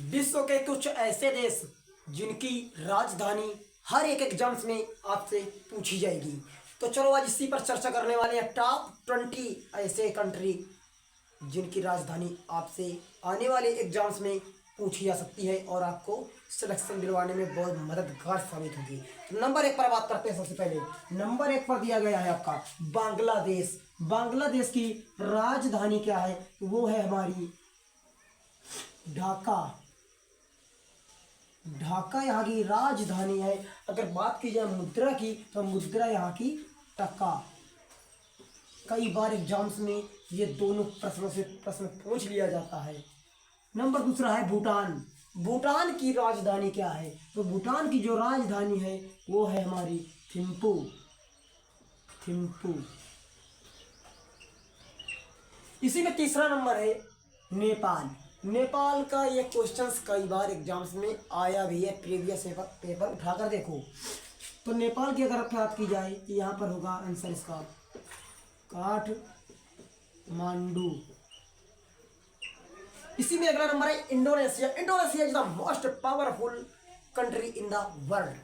विश्व के कुछ ऐसे देश जिनकी राजधानी हर एक एग्जाम्स में आपसे पूछी जाएगी। तो चलो आज इसी पर चर्चा करने वाले हैं। टॉप 20 ऐसे कंट्री जिनकी राजधानी आपसे आने वाले एग्जाम्स में पूछी जा सकती है और आपको सिलेक्शन दिलवाने में बहुत मददगार साबित होगी। तो नंबर 1 पर बात करते हैं। सबसे पहले नंबर 1 पर दिया गया है आपका बांग्लादेश। बांग्लादेश की राजधानी क्या है? वो है हमारी ढाका। ढाका यहाँ की राजधानी है। अगर बात की जाए मुद्रा की तो मुद्रा यहाँ की टका। कई बार एग्जाम्स में ये दोनों प्रश्नों से प्रश्न पूछ लिया जाता है। नंबर दूसरा है भूटान। भूटान की राजधानी क्या है? तो भूटान की जो राजधानी है वो है हमारी थिम्पू। थिम्पू। इसी में तीसरा नंबर है नेपाल। नेपाल का ये क्वेश्चंस कई बार एग्जाम्स में आया भी है। प्रीवियस पेपर उठाकर देखो। तो नेपाल की अगर बात की जाए तो यहाँ पर होगा आंसर इसका काठमांडू। इसी में अगला नंबर है Indonesia. Indonesia is the most powerful country in the world.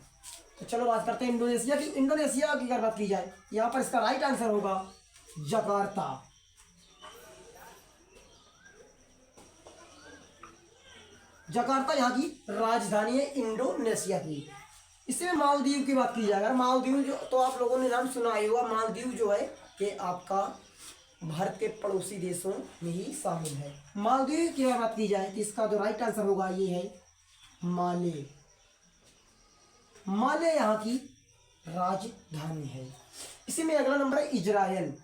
तो चलो बात करते हैं इंडोनेशिया की। इंडोनेशिया की अगर बात की जाए यहाँ पर इसका राइट आंसर होगा जकार्ता। जकार्ता यहाँ की राजधानी है इंडोनेशिया की। इसमें मालदीव की बात की जाए, अगर मालदीव जो तो आप लोगों ने नाम सुना ही होगा। मालदीव जो है कि आपका भारत के पड़ोसी देशों में ही शामिल है। मालदीव की बात की जाए तो इसका जो राइट आंसर होगा ये है माले। माले यहाँ की राजधानी है। इसी में अगला नंबर है इजराइल।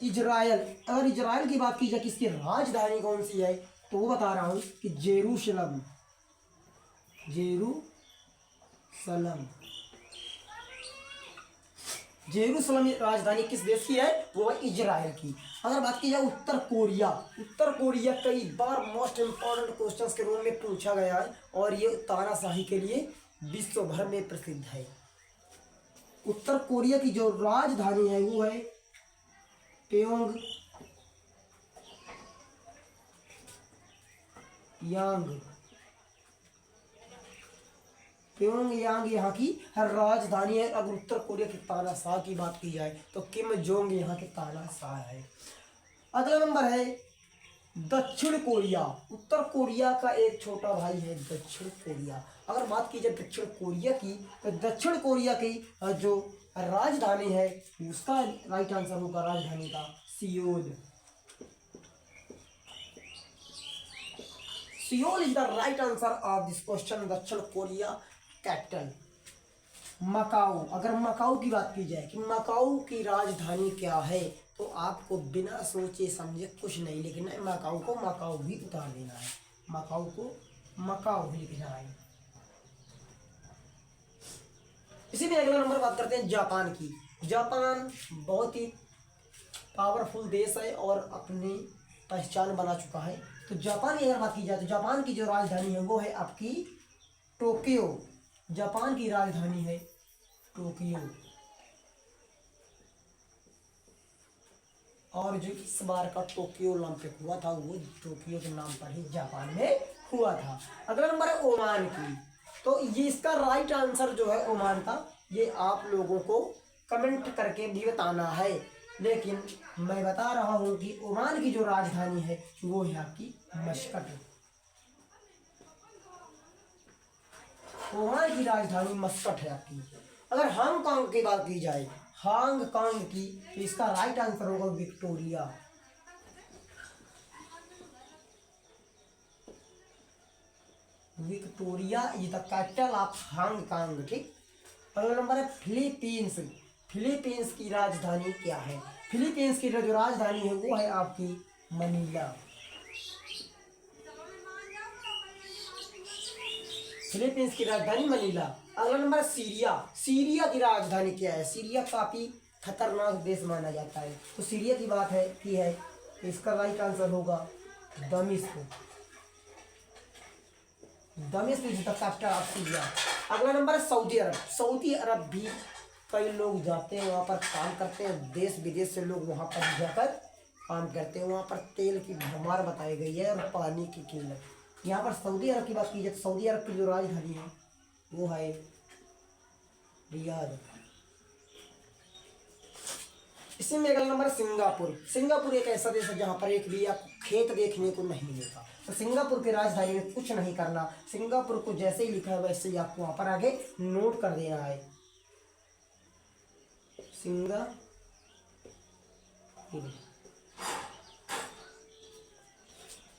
इजराइल, अगर इजराइल की बात की जाए कि इसकी राजधानी कौन सी है तो वो बता रहा हूं कि जेरूशलम। जेरूशलम। जेरूशलम राजधानी किस देश की है? वो है इजराइल की। अगर बात की जाए उत्तर कोरिया। उत्तर कोरिया कई बार मोस्ट इंपॉर्टेंट क्वेश्चंस के रूप में पूछा गया है और ये तानाशाही के लिए विश्व भर में प्रसिद्ध है। उत्तर कोरिया की जो राजधानी है वो है प्योंग यांग। प्योंगयांग यहाँ की राजधानी है। अगर उत्तर कोरिया की तानाशाह की बात की जाए तो किम जोंग यहाँ के तानाशाह है। अगला नंबर है दक्षिण कोरिया। उत्तर कोरिया का एक छोटा भाई है दक्षिण कोरिया। अगर बात की जाए दक्षिण कोरिया की तो दक्षिण कोरिया की जो राजधानी है उसका राइट आंसर होगा राजधानी का Seoul. Seoul is the right answer of this question. दक्षिण कोरिया कैपिटल मकाऊ। अगर मकाऊ की बात की जाए कि मकाऊ की राजधानी क्या है तो आपको बिना सोचे समझे कुछ नहीं लिखना है। मकाऊ को मकाऊ भी उतार देना है। मकाऊ को मकाऊ भी लिखना है। इसी में अगला नंबर बात करते हैं जापान की। जापान बहुत ही पावरफुल देश है और अपनी पहचान बना चुका है। तो जापान की अगर बात की जाए तो जापान की जो राजधानी है वो है आपकी टोक्यो। जापान की राजधानी है टोक्यो। और जो इस बार का टोक्यो ओलंपिक हुआ था वो टोक्यो के नाम पर ही जापान में हुआ था। अगला नंबर है ओमान की। तो ये इसका राइट आंसर जो है ओमान का, ये आप लोगों को कमेंट करके भी बताना है। लेकिन मैं बता रहा हूं कि ओमान की जो राजधानी है वो है आपकी मस्कट। ओमान की राजधानी मस्कट है आपकी। अगर हांगकांग की बात की जाए हांगकांग की तो इसका राइट आंसर होगा Victoria. Victoria is the capital of Hong Kong. ठीक। अगला नंबर है फिलीपींस। फिलीपींस की राजधानी क्या है? फिलीपींस की जो राजधानी है वो है आपकी मनीला। फिलीपींस की राजधानी मनीला। अगला नंबर सीरिया। सीरिया की राजधानी क्या है? सीरिया काफी खतरनाक देश माना जाता है। तो सीरिया की बात है की है तो इसका राइट आंसर होगा दमिश्क। दमिश्क is the capital of Syria. अगला नंबर है सऊदी अरब। सऊदी अरब भी कई लोग जाते हैं, वहाँ पर काम करते हैं। देश विदेश से लोग वहाँ पर जाकर काम करते हैं। वहाँ पर तेल की भरमार बताई गई है और पानी की किल्लत। यहाँ पर सऊदी अरब की बात की जाए तो सऊदी अरब की जो राजधानी है वो है रियाद। इसी में अगला नंबर सिंगापुर। सिंगापुर एक ऐसा देश है जहाँ पर एक भी आपको खेत देखने को नहीं मिलेगा। तो सिंगापुर की राजधानी में कुछ नहीं करना, सिंगापुर को जैसे ही लिखा है वैसे ही आपको वहाँ पर आगे नोट कर देना है। सिंगापुर।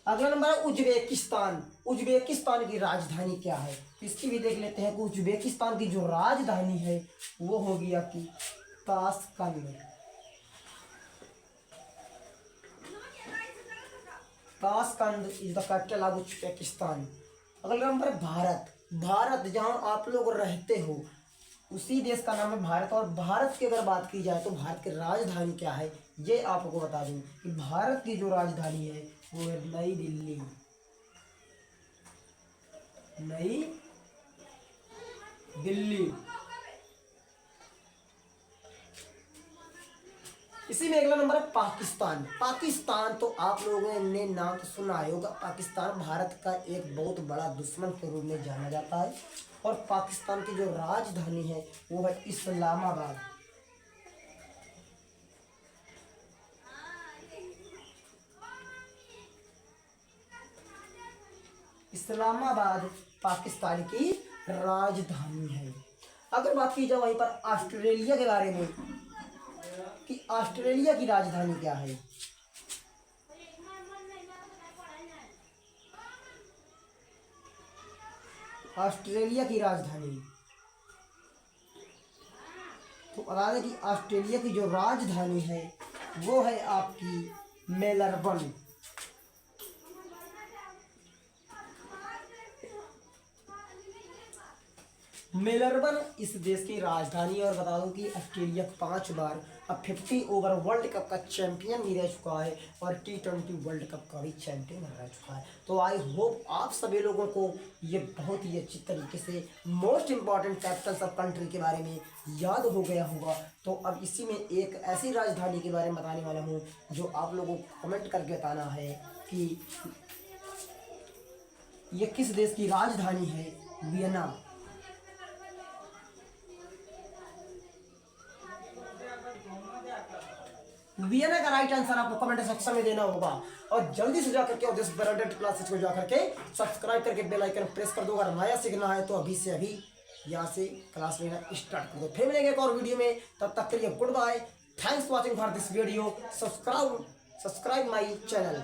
अगला नंबर है उज्बेकिस्तान। उज्बेकिस्तान की राजधानी क्या है, इसकी भी देख लेते हैं कि उज्बेकिस्तान की जो राजधानी है वो होगी आपकी Tashkent. Tashkent is the capital of Uzbekistan. अगला नंबर है भारत। भारत जहां आप लोग रहते हो उसी देश का नाम है भारत। और भारत की अगर बात की जाए तो भारत की राजधानी क्या है ये आपको बता दूं कि भारत की जो राजधानी है वो है नई दिल्ली। नई दिल्ली। इसी में अगला नंबर है पाकिस्तान। पाकिस्तान तो आप लोगों ने नाम तो सुना ही होगा। पाकिस्तान भारत का एक बहुत बड़ा दुश्मन के रूप में जाना जाता है। और पाकिस्तान की जो राजधानी है वो है इस्लामाबाद। इस्लामाबाद पाकिस्तान की राजधानी है। अगर बात की जाए वहीं पर ऑस्ट्रेलिया के बारे में कि ऑस्ट्रेलिया की राजधानी क्या है, ऑस्ट्रेलिया की राजधानी तो बता दें कि ऑस्ट्रेलिया की जो राजधानी है वो है आपकी मेलबर्न। मेलबर्न इस देश की राजधानी। और बता दूं कि ऑस्ट्रेलिया 5 बार अब 50 ओवर वर्ल्ड कप का चैंपियन भी रह चुका है और T20 वर्ल्ड कप का भी चैंपियन रह चुका है। तो आई होप आप सभी लोगों को ये बहुत ही अच्छी तरीके से most important Capitals of country के बारे में याद हो गया होगा। तो अब इसी में एक ऐसी राजधानी के बारे में बताने वाला हूँ जो आप लोगों को कमेंट करके बताना है कि ये किस देश की राजधानी है। वियना। वियना का राइट आंसर आपको कमेंट सेक्शन में देना होगा। और जल्दी से जाकर के दिस ब्रांडेड क्लासेस को जाकर के सब्सक्राइब करके बेल आइकन प्रेस कर दो। अगर नया सीखना है तो अभी से अभी यहाँ से क्लास लेना स्टार्ट कर दो। फिर मिलेंगे एक और वीडियो में, तब तक के लिए goodbye. Thanks for watching for this video. Subscribe my channel.